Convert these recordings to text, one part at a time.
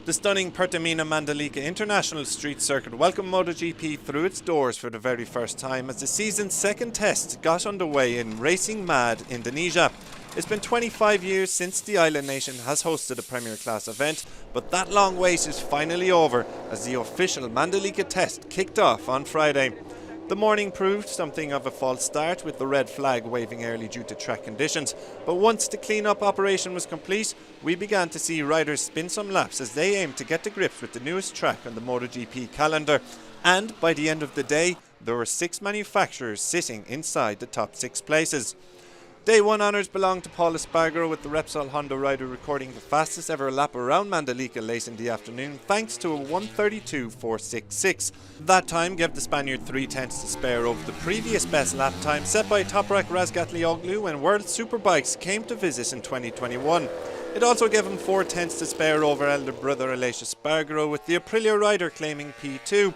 The stunning Pertamina Mandalika International Street Circuit welcomed MotoGP through its doors for the very first time as the season's second test got underway in Racing Mad, Indonesia. It's been 25 years since the island nation has hosted a Premier Class event, but that long wait is finally over as the official Mandalika test kicked off on Friday. The morning proved something of a false start, with the red flag waving early due to track conditions, but once the clean-up operation was complete, we began to see riders spin some laps as they aimed to get to grips with the newest track on the MotoGP calendar. And by the end of the day, there were 6 manufacturers sitting inside the top 6 places. Day 1 honours belonged to Paul Espargaro, with the Repsol Honda rider recording the fastest ever lap around Mandalika late in the afternoon thanks to a 1:32.466. That time gave the Spaniard 3 tenths to spare over the previous best lap time set by Toprak Razgatlioglu when World Superbikes came to visit in 2021. It also gave him 4 tenths to spare over elder brother Aleix Espargaro, with the Aprilia rider claiming P2.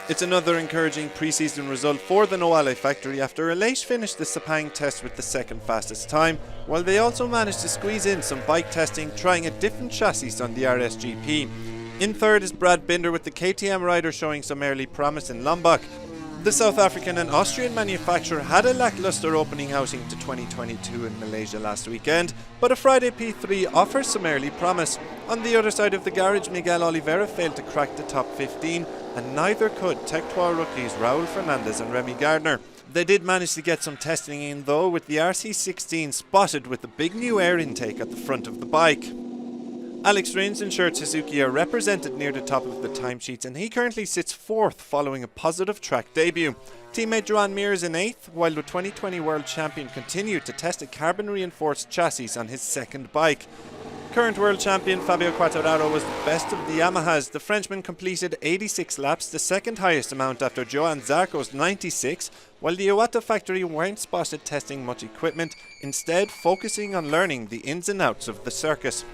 It's another encouraging pre-season result for the Noale factory after Aleix finished the Sepang test with the second fastest time, while they also managed to squeeze in some bike testing trying a different chassis on the RSGP. In third is Brad Binder, with the KTM rider showing some early promise in Lombok. The South African and Austrian manufacturer had a lackluster opening outing to 2022 in Malaysia last weekend, but a Friday P3 offers some early promise. On the other side of the garage, Miguel Oliveira failed to crack the top 15, and neither could Tech 3 rookies Raul Fernandez and Remy Gardner. They did manage to get some testing in though, with the RC16 spotted with the big new air intake at the front of the bike. Alex Rins ensured Suzuki are represented near the top of the timesheets, and he currently sits 4th following a positive track debut. Teammate Joan Mir is in 8th, while the 2020 World Champion continued to test a carbon reinforced chassis on his second bike. Current World Champion Fabio Quartararo was the best of the Yamahas. The Frenchman completed 86 laps, the second highest amount after Johan Zarco's 96, while the Iwata factory weren't spotted testing much equipment, instead focusing on learning the ins and outs of the circuit.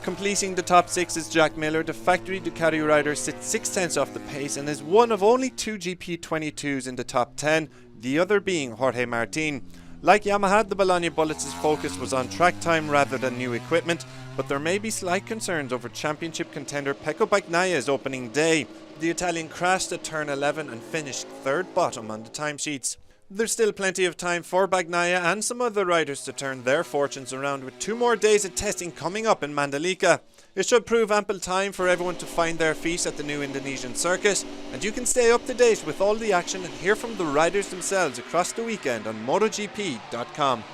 Completing the top 6 is Jack Miller. The factory Ducati rider sits 6 tenths off the pace and is one of only 2 GP22s in the top 10, the other being Jorge Martin. Like Yamaha, the Bologna Bullets' focus was on track time rather than new equipment, but there may be slight concerns over championship contender Pecco Bagnaglia's opening day. The Italian crashed at turn 11 and finished 3rd bottom on the timesheets. There's still plenty of time for Bagnaia and some other riders to turn their fortunes around, with 2 more days of testing coming up in Mandalika. It should prove ample time for everyone to find their feet at the new Indonesian circuit, and you can stay up to date with all the action and hear from the riders themselves across the weekend on MotoGP.com.